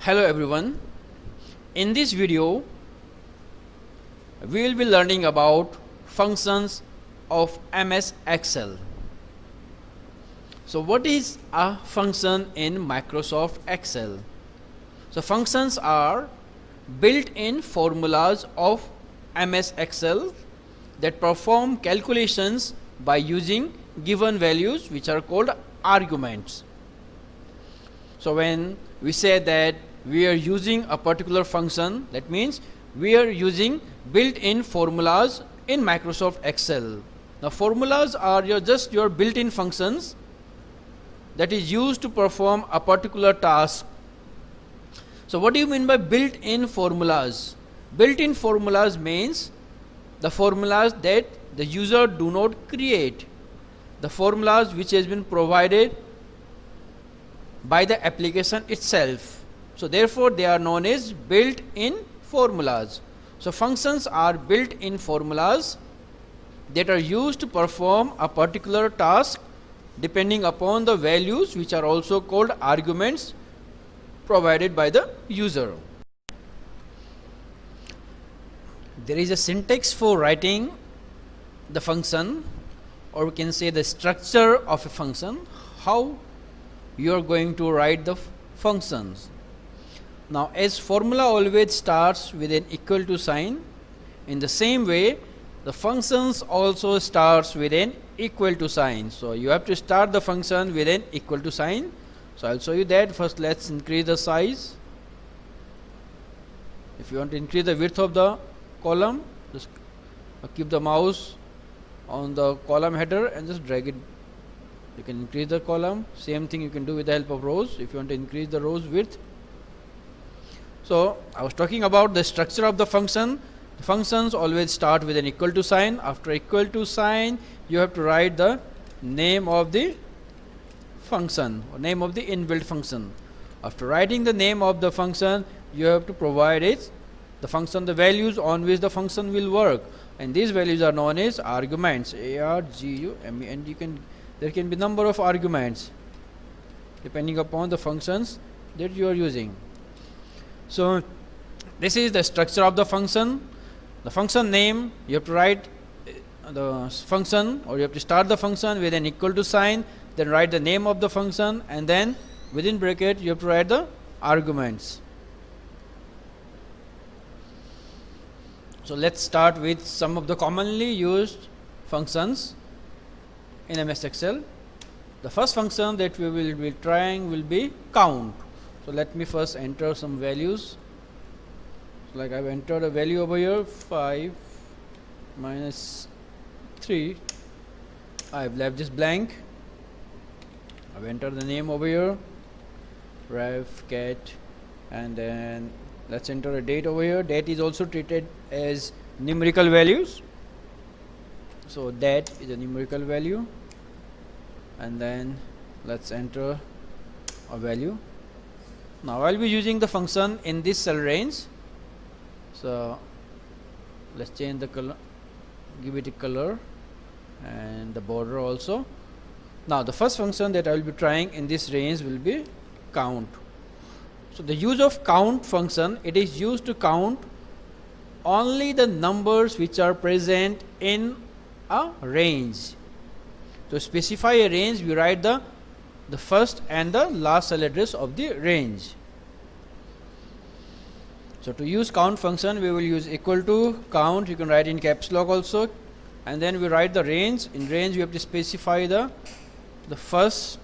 Hello everyone. In this video, we will be learning about functions of MS Excel. So what is a function in Microsoft Excel? So functions are built-in formulas of MS Excel that perform calculations by using given values, which are called arguments. So when we say that we are using a particular function, that means we are using built-in formulas in Microsoft Excel. Now formulas are just your built-in functions that is used to perform a particular task. So what do you mean by built-in formulas? Built-in formulas means the formulas that the user do not create, the formulas which has been provided by the application itself. So therefore they are known as built-in formulas. So functions are built-in formulas that are used to perform a particular task depending upon the values, which are also called arguments, provided by the user. There is a syntax for writing the function, or we can say the structure of a function, how you are going to write the functions. Now as formula always starts with an equal to sign, in the same way the functions also starts with an equal to sign. So you have to start the function with an equal to sign. So I'll show you that. First let's increase the size. If you want to increase the width of the column, just keep the mouse on the column header and just drag it. You can increase the column. Same thing you can do with the help of rows if you want to increase the rows width. So I was talking about the structure of the function. The functions always start with an equal to sign. After equal to sign, you have to write the name of the function or name of the inbuilt function. After writing the name of the function, you have to provide it the function, the values on which the function will work, and these values are known as arguments. And there can be number of arguments depending upon the functions that you are using. So this is the structure of the function. The function name, you have to write the function, or you have to start the function with an equal to sign, then write the name of the function, and then within bracket you have to write the arguments. So let's start with some of the commonly used functions in MS Excel. The first function that we will be trying will be count. So let me first enter some values. So like I've entered a value over here, 5 minus 3. I've left this blank. I've entered the name over here, ref cat, and then let's enter a date over here. Date is also treated as numerical values. So that is a numerical value, and then let's enter a value. Now I'll be using the function in this cell range. So let's change the color, give it a color, and the border also. Now the first function that I will be trying in this range will be count. So the use of count function, it is used to count only the numbers which are present in a range. To specify a range, we write the first and the last cell address of the range. So to use count function, we will use equal to count. You can write in caps lock also, and then we write the range. In range, we have to specify the first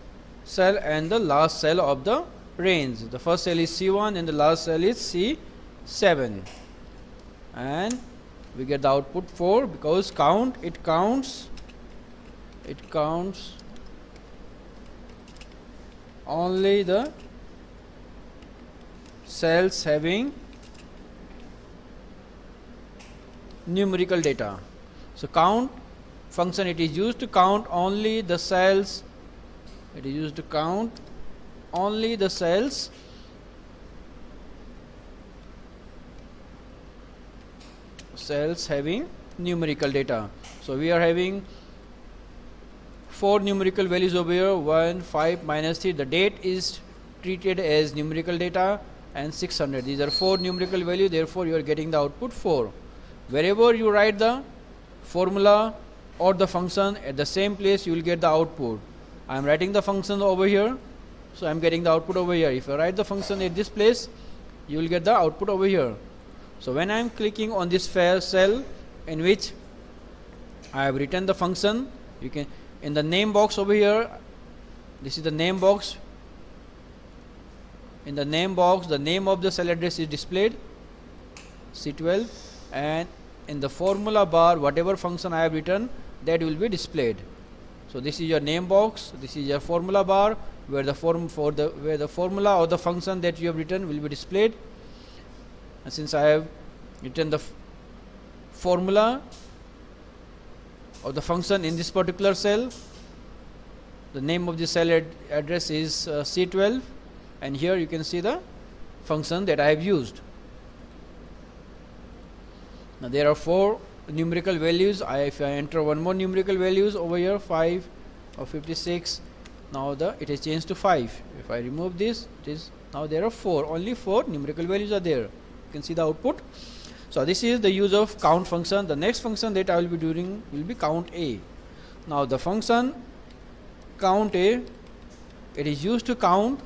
cell and the last cell of the range. The first cell is C1 and the last cell is C7, and we get the output 4 because count, it counts only the cells having numerical data. So count function, it is used to count only the cells. It is used to count only the cells having numerical data. So we are having 4 numerical values over here, 1, 5, minus 3. The date is treated as numerical data, and 600. These are 4 numerical values, therefore you are getting the output 4. Wherever you write the formula or the function at the same place, you will get the output. I am writing the function over here, so I am getting the output over here. If I write the function at this place, you will get the output over here. So when I am clicking on this cell in which I have written the function, you can, in the name box over here, this is the name box. In the name box, the name of the cell address is displayed, C12, and in the formula bar, whatever function I have written, that will be displayed. So this is your name box, this is your formula bar, where the formula or the function that you have written will be displayed. And since I have written the formula or the function in this particular cell, the name of the cell address is C12, and here you can see the function that I have used. Now there are 4 numerical values. If I enter one more numerical values over here, 5 or 56, now it is changed to 5. If I remove this, it is now there are 4, only 4 numerical values are there. You can see the output. So this is the use of count function. The next function that I will be doing will be count A. Now the function count A, it is used to count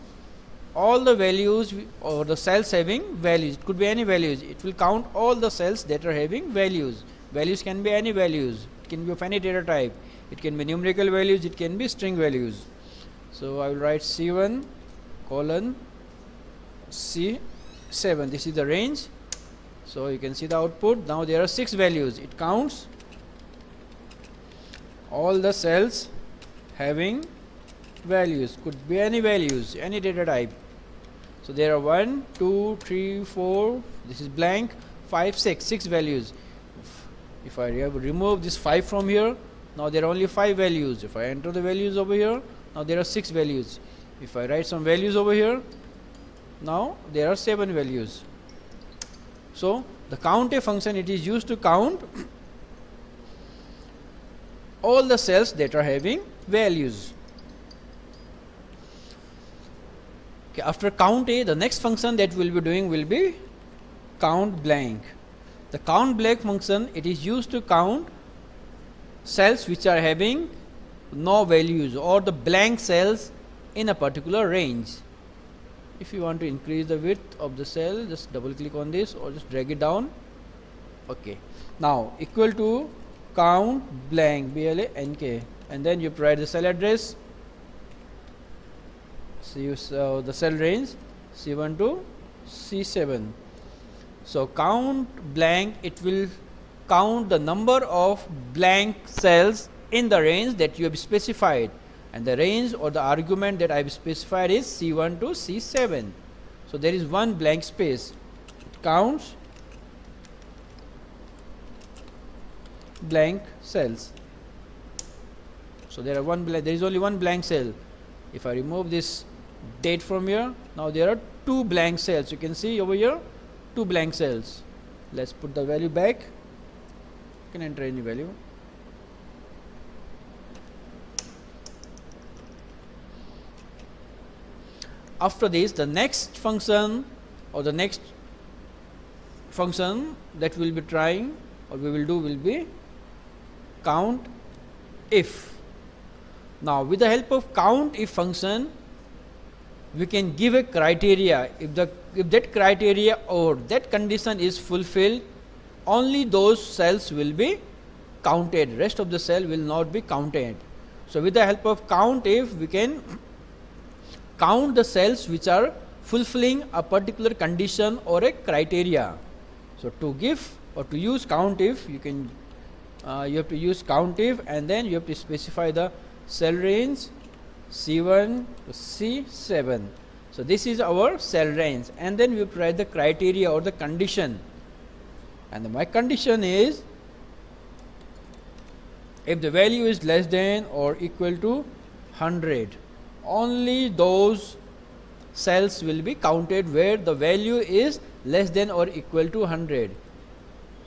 all the values or the cells having values. It could be any values. It will count all the cells that are having values. Values can be any values. It can be of any data type. It can be numerical values. It can be string values. So I will write C1 colon C7. This is the range. So you can see the output. Now there are 6 values. It counts all the cells having values. Could be any values, any data type. So there are 1, 2, 3, 4. This is blank. 5, 6 values. If I remove this 5 from here, now there are only 5 values. If I enter the values over here, now there are 6 values. If I write some values over here, now there are 7 values. So the count A function, it is used to count all the cells that are having values. Okay, after count A, the next function that we will be doing will be count blank. The count blank function, it is used to count cells which are having no values or the blank cells in a particular range. If you want to increase the width of the cell, just double click on this or just drag it down. Okay. Now equal to count blank, BLANK, and then you provide the cell address. So you the cell range C1 to C7. So count blank, it will count the number of blank cells in the range that you have specified, and the range or the argument that I have specified is C1 to C7. So there is one blank space. It counts blank cells. So there is only one blank cell. If I remove this date from here, now there are 2 blank cells. You can see over here 2 blank cells. Let's put the value back. You can enter any value. After this, the next function or the next function that we will be trying or we will do will be count if. Now with the help of count if function, we can give a criteria. If that criteria or that condition is fulfilled, only those cells will be counted. Rest of the cell will not be counted. So with the help of count if, we can count the cells which are fulfilling a particular condition or a criteria. So to give or to use count if, you have to use count if, and then you have to specify the cell range C1 to C7. So this is our cell range, and then we provide the criteria or the condition, and my condition is if the value is less than or equal to 100, only those cells will be counted where the value is less than or equal to 100.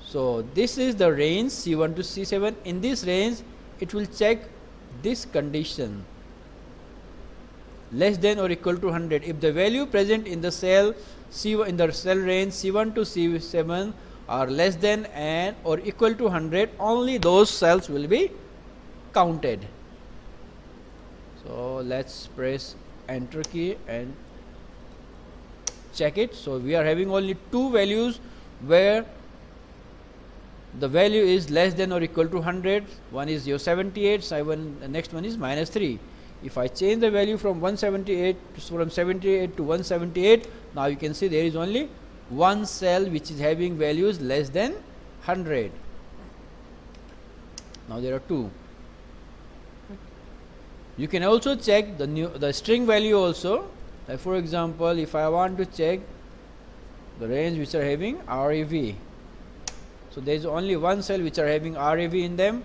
So this is the range C1 to C7. In this range, it will check this condition. less than or equal to 100. If the value present in the cell C1 in the cell range C1 to C7 are less than and or equal to 100, only those cells will be counted. So let's press enter key and check it. So we are having only two values where the value is less than or equal to 100. One is your 78, the next one is minus 3. If I change the value from 178 from 78 to 178, now you can see there is only one cell which is having values less than 100. Now there are two. You can also check the string value also. For example, if I want to check the range which are having RAV, so there is only one cell which are having RAV in them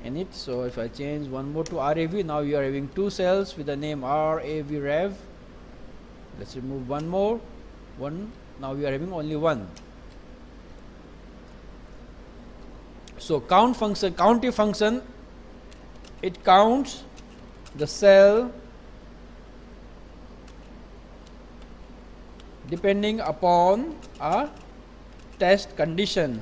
in it. So if I change one more to RAV, now you are having two cells with the name RAV Rev. Let's remove one more, one. Now we are having only one. So countif function, it counts the cell depending upon a test condition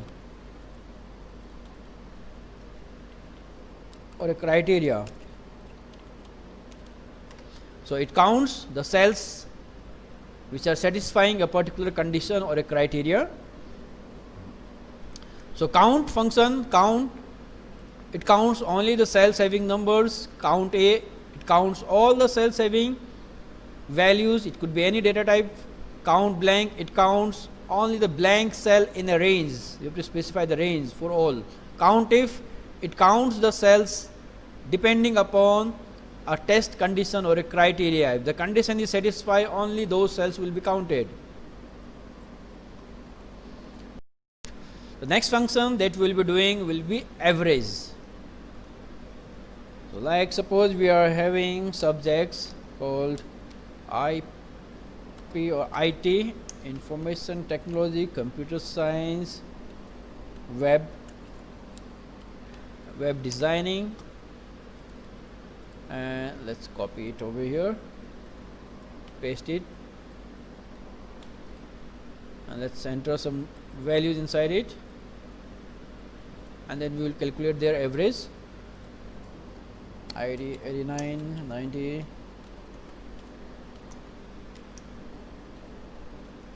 or a criteria. So it counts the cells which are satisfying a particular condition or a criteria. So count function, it counts only the cells having numbers. Count A, it counts all the cells having values, it could be any data type. Count blank, it counts only the blank cell in a range. You have to specify the range for all. Countif, it counts the cells depending upon a test condition or a criteria. If the condition is satisfied, only those cells will be counted. The next function that we will be doing will be average. So like suppose we are having subjects called IP or IT, information technology, computer science, web designing, and let's copy it over here, paste it, and let's enter some values inside it, and then we will calculate their average. ID 89, 90,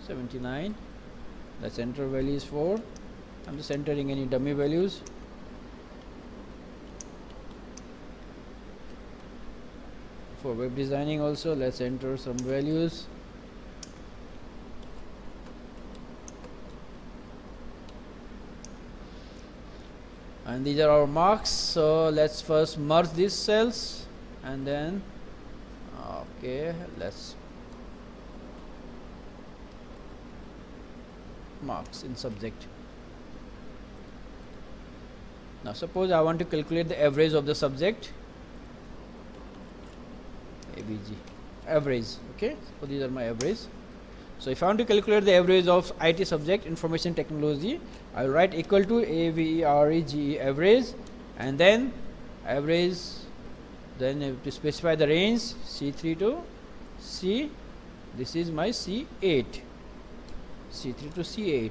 79. Let's enter values for. I'm just entering any dummy values. For web designing also, let's enter some values. And these are our marks. So let's first merge these cells, and then okay, let's marks in subject. Now suppose I want to calculate the average of the subject. ABG average. Okay, so these are my average. So if I want to calculate the average of IT subject, information technology, I will write equal to AVEREGE average, and then average, then I have to specify the range C3 to C. This is my C8, C3 to C8.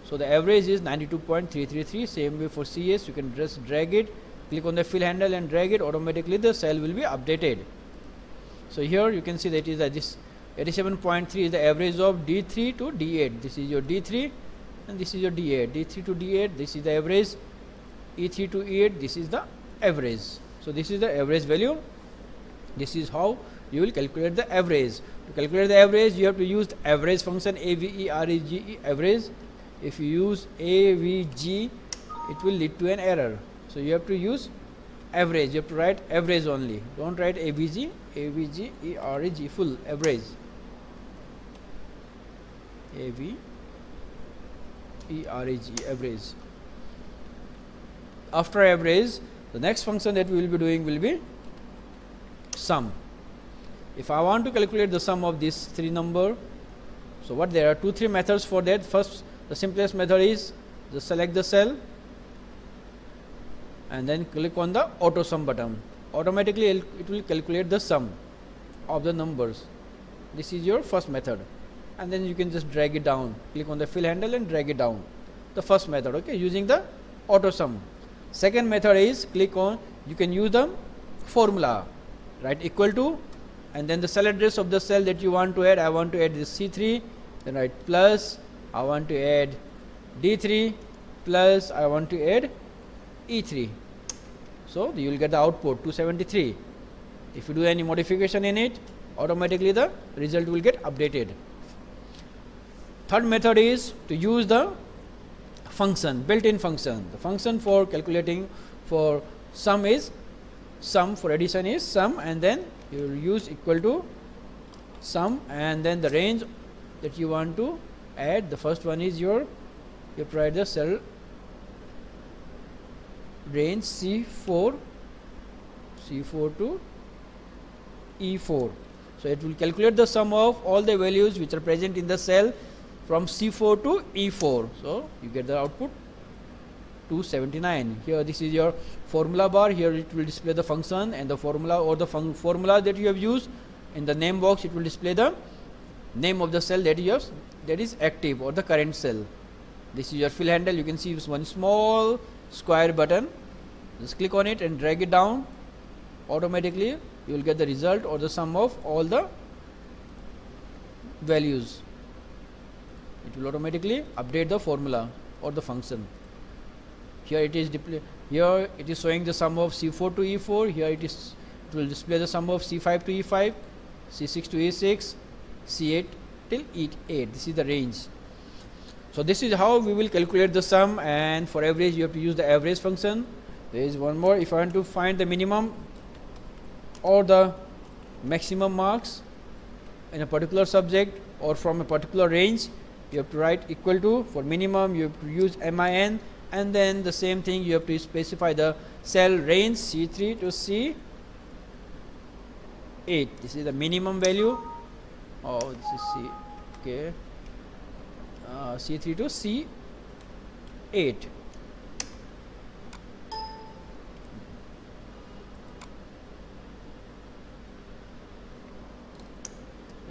So the average is 92.333. Same way for CS, you can just drag it, click on the fill handle and drag it, automatically the cell will be updated. So here you can see that is this 87.3 is the average of D3 to D8. This is your D3 and this is your D8. D3 to D8, this is the average. E3 to E8, this is the average. So this is the average value. This is how you will calculate the average. To calculate the average, you have to use the average function, AVEREGE average. If you use AVG, it will lead to an error. So you have to use average. You have to write average only. Don't write AVG. AVGEREG full average. AVEREG average. After average, the next function that we will be doing will be sum. If I want to calculate the sum of these three number, so what there are 2-3 methods for that. First, the simplest method is just select the cell and then click on the auto sum button. Automatically it will calculate the sum. of the numbers. This is your first method, and then you can just drag it down, click on the fill handle and drag it down, the first method, okay, using the auto sum. Second method is click on, you can use the formula, write equal to, and then the cell address of the cell that you want to add. I want to add this C3, then write plus, I want to add D3 plus, I want to add E3. So you will get the output 273. If you do any modification in it, automatically the result will get updated. Third method is to use the function, built-in function. The function for calculating for sum is sum, for addition is sum, and then you will use equal to sum, and then the range that you want to add. The first one is you provide the cell range C4 to E4. So it will calculate the sum of all the values which are present in the cell from C4 to E4. So you get the output 279. Here this is your formula bar. Here it will display the function and the formula, or the formula that you have used. In the name box it will display the name of the cell that you have, that is active, or the current cell. This is your fill handle. You can see one small square button. Just click on it and drag it down. Automatically you will get the result or the sum of all the values. It will automatically update the formula or the function. Here it is here it is showing the sum of C4 to E4. Here it will display the sum of C5 to E5, C6 to E6, C8 till E8. This is the range. So this is how we will calculate the sum, and for average you have to use the average function. There is one more. If I want to find the minimum or the maximum marks in a particular subject or from a particular range, you have to write equal to. For minimum you have to use min, and then the same thing you have to specify the cell range C3 to C8. This is the minimum value. Oh, this is C. Okay. C3 to C8.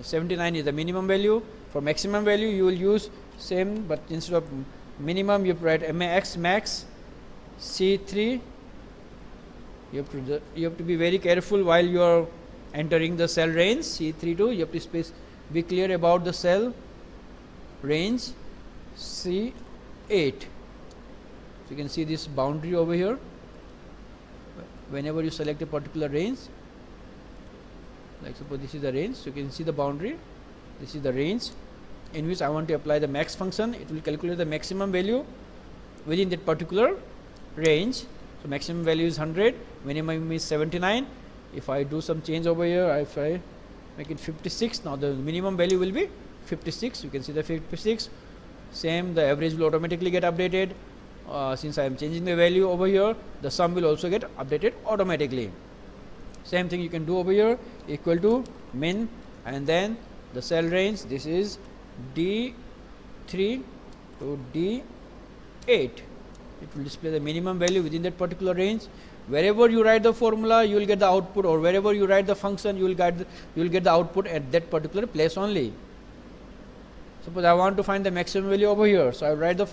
$79 is the minimum value. For maximum value you will use same, but instead of minimum you write max C3. You have to be very careful while you are entering the cell range C3 to. You have to be clear about the cell range C8. So you can see this boundary over here. Whenever you select a particular range, like suppose this is the range, so you can see the boundary. This is the range in which I want to apply the max function. It will calculate the maximum value within that particular range. So maximum value is 100, minimum is 79. If I do some change over here, if I make it 56, now the minimum value will be 56. You can see the 56. Same, the average will automatically get updated. Since I am changing the value over here, the sum will also get updated automatically. Same thing you can do over here, equal to min, and then the cell range. This is D3 to D8. It will display the minimum value within that particular range. Wherever you write the formula, you will get the output, or wherever you write the function, you will get the output at that particular place only. Suppose I want to find the maximum value over here, so I write the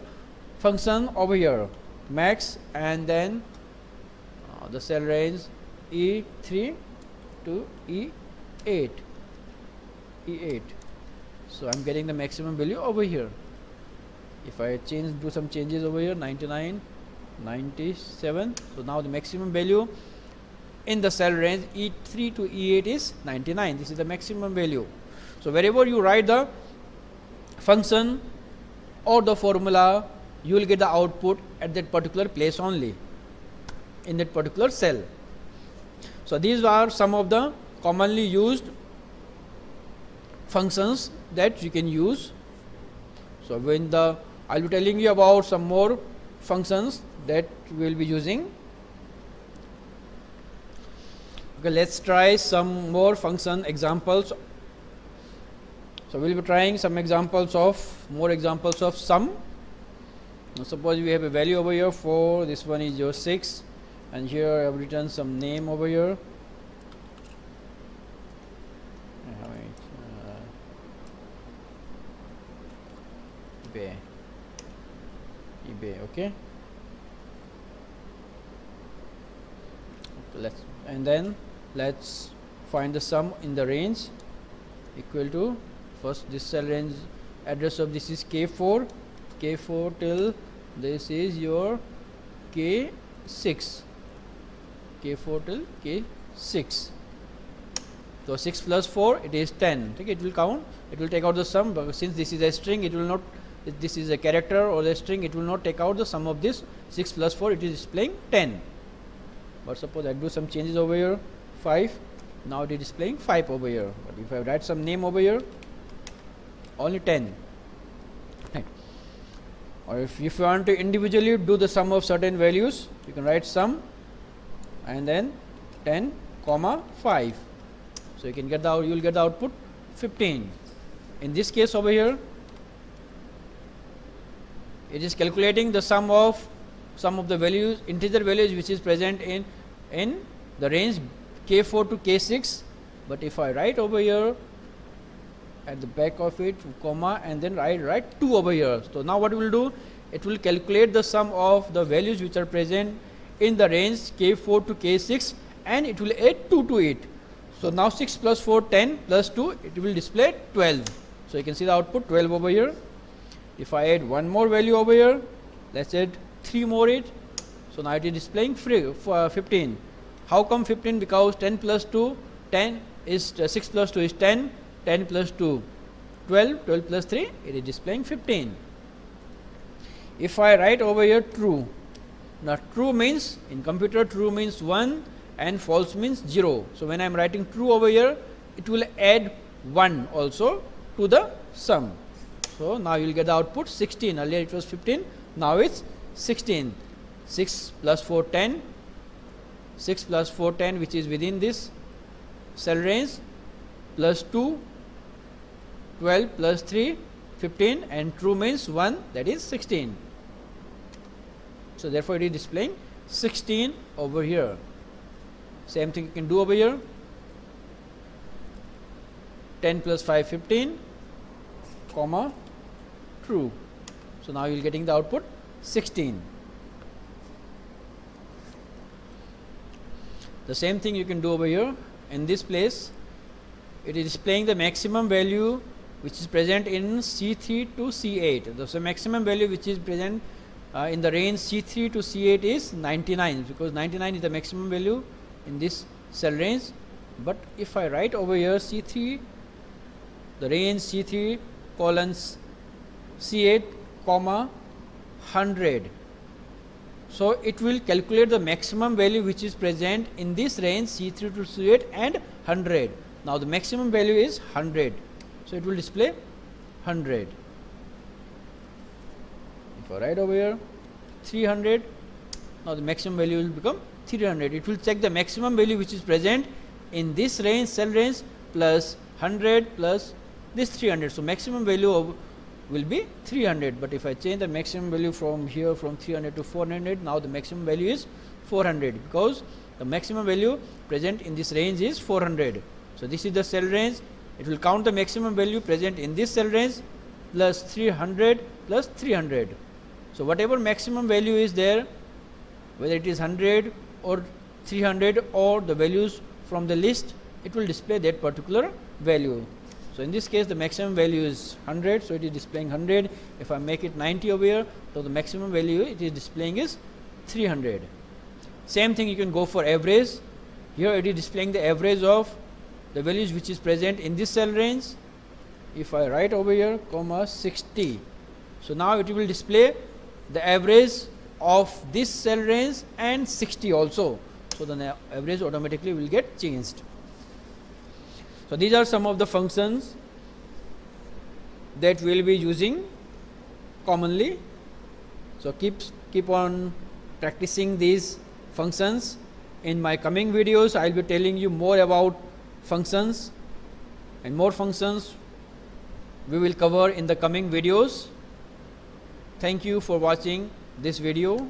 function over here, max, and then the cell range E3 to E8. So I'm getting the maximum value over here. If I do some changes over here, 99, 97. So now the maximum value in the cell range E3 to E8 is 99. This is the maximum value. So wherever you write the function or the formula, you will get the output at that particular place only, in that particular cell. So these are some of the commonly used functions that you can use. So I'll be telling you about some more functions that we will be using. Okay, let's try some more function examples. So we will be trying some more examples of sum. Now suppose we have a value over here 4, this one is your 6, and here I have written some name over here. eBay. Okay. Let's find the sum in the range equal to, first this cell range address of this is K4 till this is your K6, K4 till K6. So 6 plus 4 it is 10. Okay, it will count, it will take out the sum, but since this is a string, it will not, if this is a character or a string, it will not take out the sum of this. 6 plus 4 it is displaying 10. But suppose I do some changes over here, 5, now it is displaying 5 over here. But if I write some name over here, only 10. Right. Or if you want to individually do the sum of certain values, you can write sum and then 10 comma 5. So you can get the, you will get the output 15. In this case over here, it is calculating the sum of the values, integer values which is present in the range K4 to K6. But if I write over here at the back of it, comma, and then write 2 over here. So now what it will do? It will calculate the sum of the values which are present in the range K4 to K6, and it will add 2 to it. So now 6 plus 4, 10 plus 2, it will display 12. So you can see the output 12 over here. If I add one more value over here, let's add 3 more it. So now it is displaying 15. How come 15? Because 10 plus 2, 10 is 6 plus 2 is 10, 10 plus 2, 12, 12 plus 3, it is displaying 15. If I write over here true, now true means, in computer true means 1 and false means 0. So when I am writing true over here, it will add 1 also to the sum. So now you will get the output 16. Earlier it was 15, now it's 16. 6 plus 4, 10. 6 plus 4, 10, which is within this cell range, plus 2, 12 plus 3, 15, and true means 1, that is 16. So therefore it is displaying 16 over here. Same thing you can do over here. 10 plus 5, 15, comma, true. So now you are getting the output 16. The same thing you can do over here. In this place, it is displaying the maximum value which is present in C3 to C8. So maximum value which is present in the range C3 to C8 is 99, because 99 is the maximum value in this cell range. But if I write over here C3, the range C3 colons C8 comma 100. So it will calculate the maximum value which is present in this range C3 to C8 and 100. Now the maximum value is 100. So it will display 100. If I write over here 300, now the maximum value will become 300. It will check the maximum value which is present in this range, cell range, plus 100 plus this 300. So maximum value will be 300. But if I change the maximum value from here from 300 to 400, now the maximum value is 400, because the maximum value present in this range is 400. So this is the cell range. It will count the maximum value present in this cell range plus 300 plus 300. So whatever maximum value is there, whether it is 100 or 300 or the values from the list, it will display that particular value. So in this case the maximum value is 100, so it is displaying 100. If I make it 90 over here, so the maximum value it is displaying is 300. Same thing you can go for average. Here it is displaying the average of the values which is present in this cell range. If I write over here comma 60, so now it will display the average of this cell range and 60 also. So the average automatically will get changed. So these are some of the functions that we will be using commonly. So keep on practicing these functions. In my coming videos, I will be telling you more about functions, and more functions we will cover in the coming videos. Thank you for watching this video.